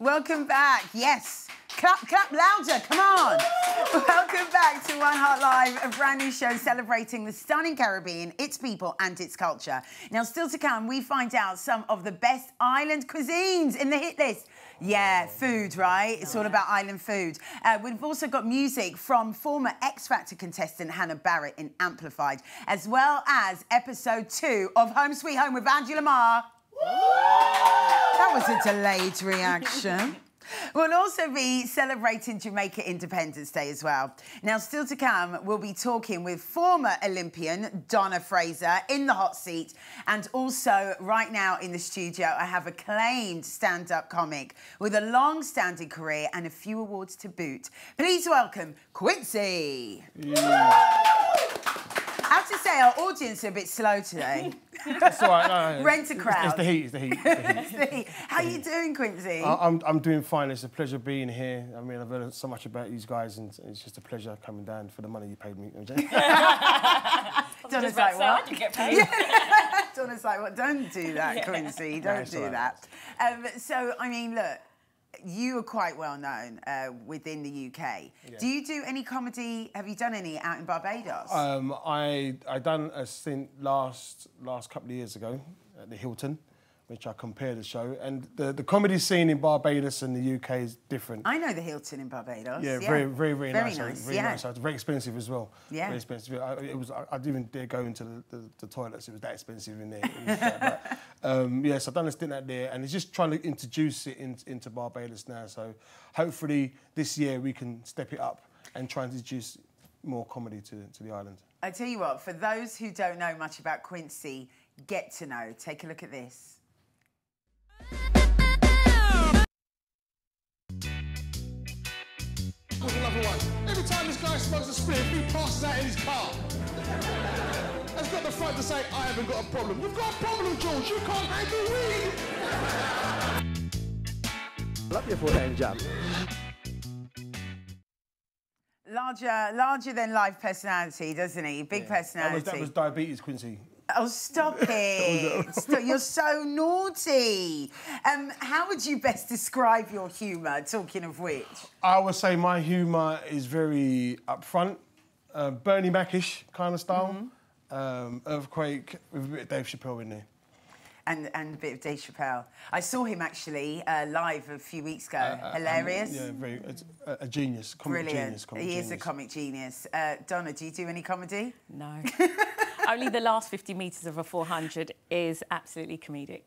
Welcome back. Yes. Clap, clap louder. Come on. Welcome back to One Heart Live, a brand new show celebrating the stunning Caribbean, its people and its culture. Now, still to come, we find out some of the best island cuisines in the hit list. Yeah, food, right? It's all about island food. We've also got music from former X Factor contestant Hannah Barrett in Amplified, as well as episode 2 of Home Sweet Home with Angela Marr. That was a delayed reaction. We'll also be celebrating Jamaica Independence Day as well. Now, still to come, we'll be talking with former Olympian Donna Fraser in the hot seat. And also, right now in the studio, I have acclaimed stand-up comic with a long-standing career and a few awards to boot. Please welcome Quincy. I have to say, our audience are a bit slow today. That's all right. No, Rent a crowd. It's the heat. It's the heat. It's the heat. How are you doing, Quincy? I'm doing fine. It's a pleasure being here. I mean, I've heard so much about these guys, and it's just a pleasure coming down for the money you paid me. Donna's like, what? You get paid. Yeah. Donna's like, what? Don't do that, Quincy. Don't do that. So, I mean, look. You are quite well known within the UK. Yeah. Do you do any comedy? Have you done any out in Barbados? I done a stint last couple of years ago at the Hilton, which I compared the show. And the comedy scene in Barbados and the UK is different. I know the Hilton in Barbados. Yeah, very nice. Very nice. Yeah. Nice. It's very expensive as well. Yeah. Very expensive. I didn't even dare go into the toilets. It was that expensive in there. Yes, I've done a stint out there, and it's just trying to introduce it into Barbados now. So hopefully this year we can step it up and try and introduce more comedy to the island. I tell you what, for those who don't know much about Quincy, get to know. Take a look at this. Another one. Every time this guy smokes a spliff, he passes out in his car. Has got the front to say, I haven't got a problem. You've got a problem, George. You can't handle weed. Love your full-time job. Larger than life personality, doesn't he? Big personality. That was diabetes, Quincy. Oh, stop it. Stop. You're so naughty. How would you best describe your humour, talking of which? I would say my humour is very upfront, Bernie Mac-ish kind of style. Earthquake with a bit of Dave Chappelle in there. And a bit of Dave Chappelle. I saw him actually live a few weeks ago. Hilarious. Yeah, a genius. Brilliant. He is a comic genius. Donna, do you do any comedy? No. Only the last 50 metres of a 400 is absolutely comedic.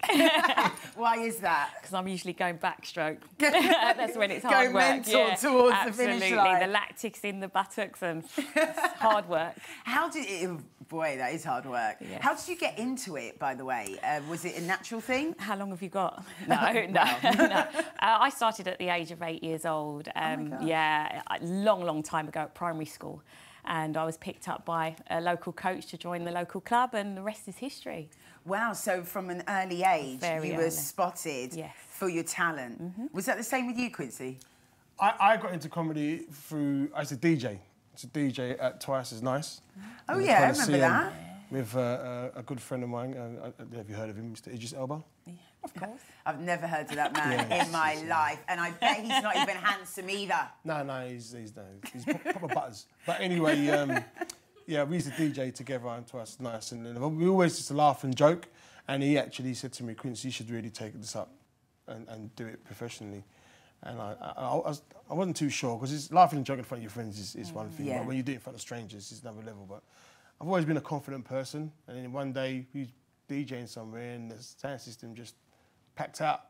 Why is that? Because I'm usually going backstroke. That's when it's hard work. Mental towards absolutely. The finish line. The lactics in the buttocks and it's hard work. Boy, that is hard work. Yes. How did you get into it, by the way? Was it a natural thing? How long have you got? No. I started at the age of 8 years old. Yeah, a long time ago at primary school. And I was picked up by a local coach to join the local club, and the rest is history. Wow, so from an early age, you were spotted for your talent. Was that the same with you, Quincy? I got into comedy through, I used to DJ. To DJ at Twice as Nice. Oh, yeah, I remember that. With a good friend of mine, have you heard of him, Mr. Idris Elba? Yeah, of course. I've never heard of that man in my life, and I bet he's not even handsome either. No, he's proper butters. But anyway, yeah, we used to DJ together on Twice as Nice, and we always used to laugh and joke, and he actually said to me, Quincy, you should really take this up and do it professionally. And I wasn't too sure, because laughing and joking in front of your friends is one thing, but when you do it in front of strangers, it's another level. But I've always been a confident person, and then one day we were DJing somewhere and the sound system just packed out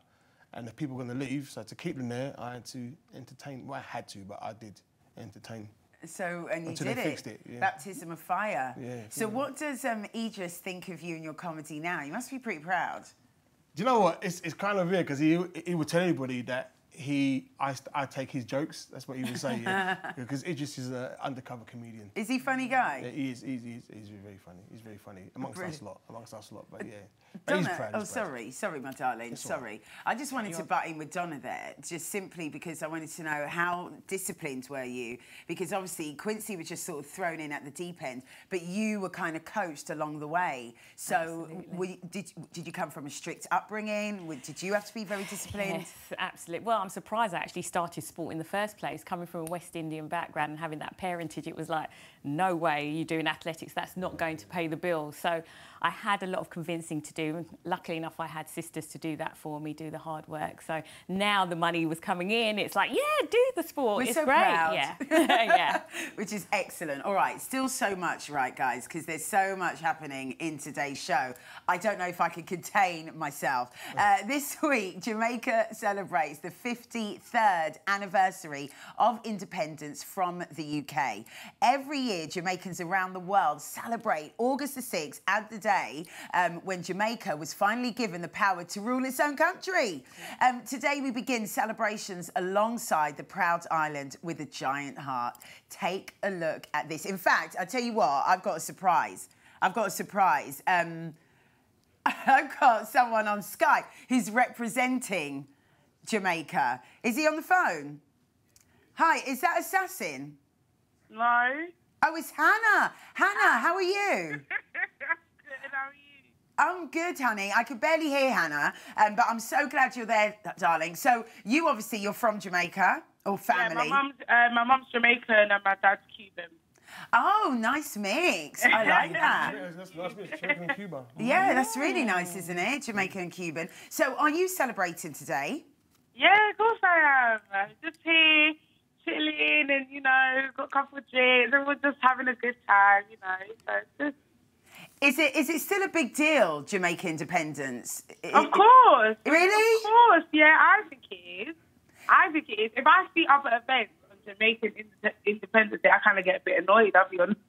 and the people were going to leave, so to keep them there, I had to entertain. Well, I had to, but I did entertain. So, and you did it. Fixed it, yeah. Baptism of fire. Yeah. So what does Idris think of you and your comedy now? You must be pretty proud. Do you know what? It's kind of weird, because he would tell anybody that I take his jokes. That's what he would say, because Idris is an undercover comedian. Is he a funny guy? Yeah, he is. He's very funny. He's very funny amongst us lot. But yeah. Donna, he's proud. Sorry, my darling. Sorry. I just wanted to butt in with Donna there, just simply because I wanted to know how disciplined were you? Because obviously Quincy was just sort of thrown in at the deep end, but you were kind of coached along the way. So did you come from a strict upbringing? Did you have to be very disciplined? Yes, absolutely. Well, I'm surprised I actually started sport in the first place. Coming from a West Indian background and having that parentage, it was like, no way you're doing athletics. That's not going to pay the bills. So I had a lot of convincing to do. And luckily enough, I had sisters to do that for me, do the hard work. So now the money was coming in. It's like, yeah, do the sport. It's so great. Proud. Yeah. Yeah. Which is excellent. All right, still so much, right, guys, because there's so much happening in today's show. I don't know if I could contain myself. This week, Jamaica celebrates the 53rd anniversary of independence from the UK. Every year, Jamaicans around the world celebrate August the 6th as the day when Jamaica was finally given the power to rule its own country. Today, we begin celebrations alongside the proud island with a giant heart. Take a look at this. In fact, I'll tell you what, I've got a surprise. I've got someone on Skype who's representing Jamaica. Is he on the phone? Hi, is that Assassin? No. Oh, it's Hannah. Hannah, how are you? Good, how are you? I'm good, honey. I could barely hear Hannah, but I'm so glad you're there, darling. So you obviously, you're from Jamaica, or family? Yeah, my mum's Jamaican and my dad's Cuban. Oh, nice mix. I like that. Yeah, that's nice mix. Jamaican and Cuba. Yeah, that's really nice, isn't it? Jamaican and Cuban. So are you celebrating today? Yeah, of course I am. Just here, chilling and, you know, got a couple of drinks and we're just having a good time, you know. So just... Is it still a big deal, Jamaica independence? Of course. Really? Of course, yeah, I think it is. If I see other events on Jamaican Independence Day, I kind of get a bit annoyed, I'll be honest.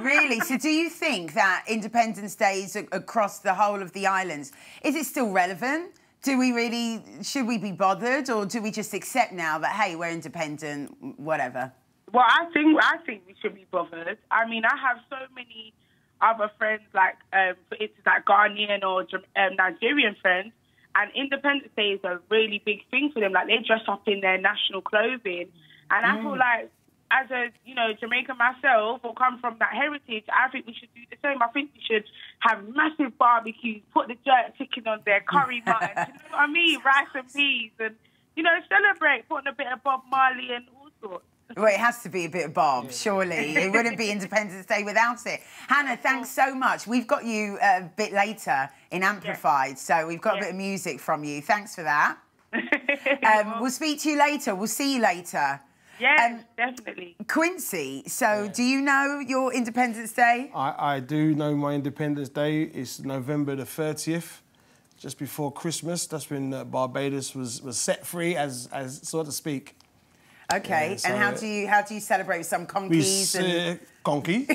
Really? So do you think that Independence Days across the whole of the islands, is it still relevant? Should we be bothered, or do we just accept now that, hey, we're independent, whatever? Well, I think we should be bothered. I mean, I have so many other friends, like, for instance, like Ghanaian or Nigerian friends, and Independence Day is a really big thing for them. Like, they dress up in their national clothing. And I feel like, as a, you know, Jamaican myself, or come from that heritage, I think we should do the same. I think we should have massive barbecues, put the jerk chicken on there, curry mutton, you know what I mean? Rice and peas, and, you know, celebrate, putting a bit of Bob Marley and all sorts. Well, it has to be a bit of Bob, surely. It wouldn't be Independence Day without it. Hannah, thanks so much. We've got you a bit later in Amplified, so we've got a bit of music from you. Thanks for that. We'll speak to you later. We'll see you later. Yeah, definitely. Quincy, so do you know your Independence Day? I do know my Independence Day. It's November the 30th, just before Christmas. That's when Barbados was set free, as so to speak. Okay, yeah, so and how do you celebrate with some conkies? Conky.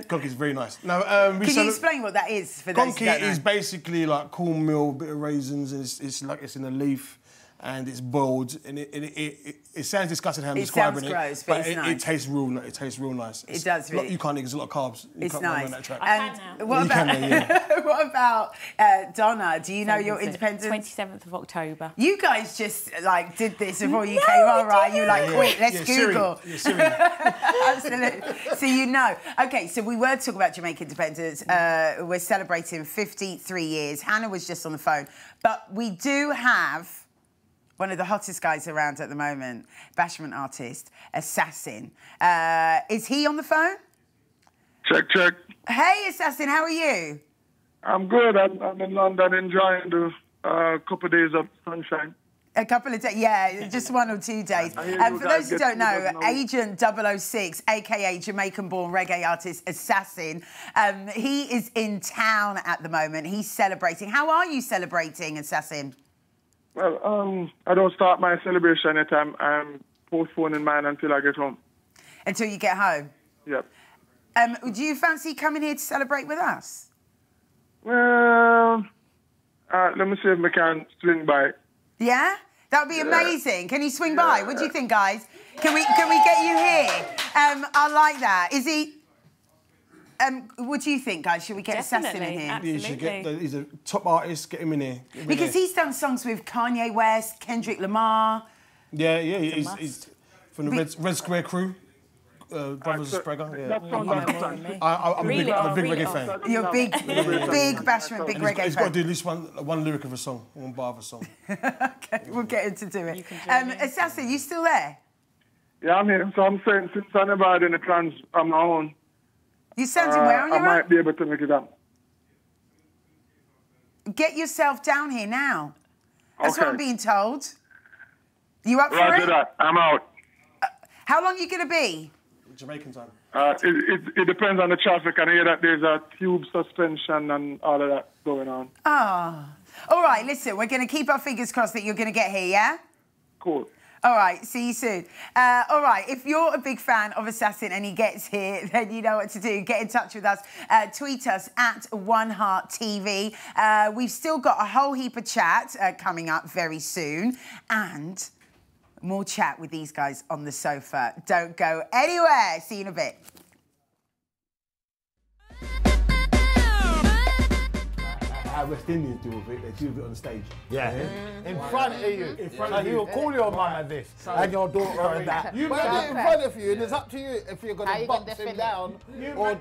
Conky's very nice. Now, can you explain what that is for those who don't know? Conky is basically like cornmeal, bit of raisins, and it's like it's in a leaf. And it's boiled, and it sounds disgusting how I'm describing it. It sounds gross, but it's nice. It tastes real nice. It does really. You can't eat, there's a lot of carbs. It's nice. And what about Donna? Do you know your Independence? 27th of October. You guys just like did this before you came on, right? You like, quick, let's Google. Absolutely. So you know. Okay, so we were talking about Jamaica independence. We're celebrating 53 years. Hannah was just on the phone, but we do have one of the hottest guys around at the moment, bashment artist, Assassin. Is he on the phone? Check. Hey, Assassin, how are you? I'm good. I'm in London enjoying the couple of days of sunshine. A couple of days, yeah, just 1 or 2 days. And for those who don't know, Agent 006, a.k.a. Jamaican-born reggae artist Assassin, he is in town at the moment. He's celebrating. How are you celebrating, Assassin? Well, I don't start my celebration yet. I'm postponing mine until I get home. Until you get home? Yep. Do you fancy coming here to celebrate with us? Well, let me see if I can swing by. Yeah? That would be amazing. Can you swing by? What do you think, guys? Can we get you here? I like that. Is he... what do you think, guys? Should we get Assassin in here? Absolutely. You should get he's a top artist. Get him in here. Because he's done songs with Kanye West, Kendrick Lamar. Yeah. He's from the Red Square crew. Brothers Spreader. Yeah. That sounds like a plan. I'm a big reggae fan. You're big bashment, big reggae He's fan. got to do at least one lyric of a song, one bar of a song. Okay, we'll get him to do it. Assassin, you still there? Yeah, I'm here. So I'm saying, since I never had any plans on my own, You sounding where on I your might own? be able to make it up. Get yourself down here now. That's what Okay. I'm being told. You up for Roger it? that. I'm out. How long are you going to be? Jamaican time. It depends on the traffic. I hear that there's a tube suspension and all of that going on. Oh. All right, listen, we're going to keep our fingers crossed that you're going to get here, yeah? Cool. All right, see you soon. All right, if you're a big fan of Assassin and he gets here, then you know what to do. Get in touch with us. Tweet us at OneHeartTV. We've still got a whole heap of chat coming up very soon. And more chat with these guys on the sofa. Don't go anywhere. See you in a bit. How West Indians do with it, they do it on the stage. Yeah. In front of you. In front So of you. he'll call your mum and this, and your daughter and that. You But imagine- in front of you, and it's up to you if you're going How to you gonna box him defend down.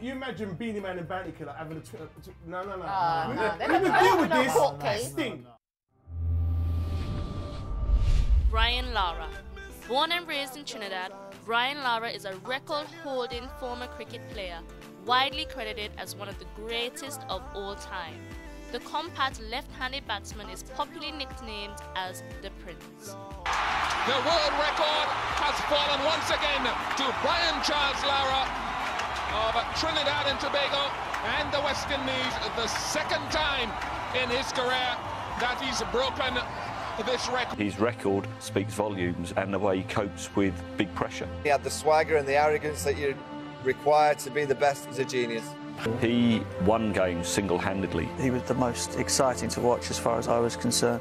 You imagine Beanie Man and Bounty Killer having a... No. no. We would deal with this. Court case. Sting. Brian Lara. Born and raised in Trinidad, Brian Lara is a record-holding former cricket player, widely credited as one of the greatest of all time. The compact left-handed batsman is popularly nicknamed as the Prince. The world record has fallen once again to Brian Charles-Lara of Trinidad and Tobago and the West Indies, the second time in his career that he's broken this record. His record speaks volumes, and the way he copes with big pressure. He had the swagger and the arrogance that you require to be the best. He's a genius. He won games single-handedly. He was the most exciting to watch as far as I was concerned.